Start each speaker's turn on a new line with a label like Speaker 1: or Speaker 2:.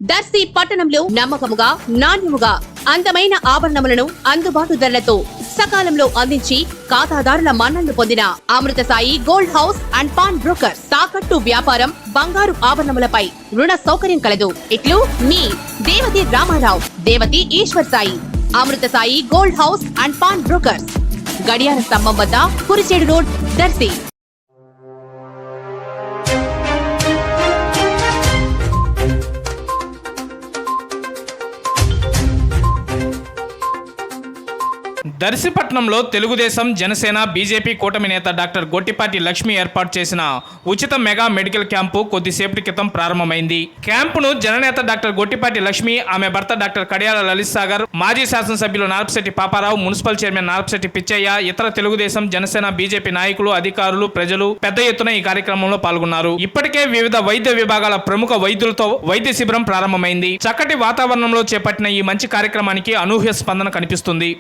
Speaker 1: దర్శి పట్టణంలో నమ్మకముగా నాణ్యముగా అందమైన ఆభరణములను అందుబాటు ధరలతో సకాలంలో అందించి ఖాతాదారుల మన్ననలు పొందిన Amrutha Sai gold house and pawn broker. తాకట్టు వ్యాపారం, బంగారు ఆభరణములపై రుణ సౌకర్యం కలదు. ఇట్లు మీ Devathi Ramarao, Devathi Eswar Sai. Amrutha Sai gold house and pawn brokers, గడియార స్తంభం వద్ద, కురిచేడు రోడ్, దర్శి.
Speaker 2: దర్శిపట్నంలో తెలుగుదేశం, జనసేన, బీజేపీ కూటమి నేత డాక్టర్ గొట్టిపాటి లక్ష్మి ఏర్పాటు చేసిన ఉచిత మెగా మెడికల్ క్యాంపు కొద్దిసేపటి క్రితం ప్రారంభమైంది. క్యాంపును జననేత డాక్టర్ గొట్టిపాటి లక్ష్మి, ఆమె భర్త డాక్టర్ కడియాల లలిత్ సాగర్, మాజీ శాసనసభ్యులు నారపశెట్టి పాపారావు, మున్సిపల్ చైర్మన్ నారపశెట్టి పిచ్చయ్య, ఇతర తెలుగుదేశం, జనసేన, బీజేపీ నాయకులు, అధికారులు, ప్రజలు పెద్ద ఎత్తున ఈ కార్యక్రమంలో పాల్గొన్నారు. ఇప్పటికే వివిధ వైద్య విభాగాల ప్రముఖ వైద్యులతో వైద్య శిబిరం ప్రారంభమైంది. చక్కటి వాతావరణంలో చేపట్టిన ఈ మంచి కార్యక్రమానికి అనూహ్య స్పందన కనిపిస్తుంది.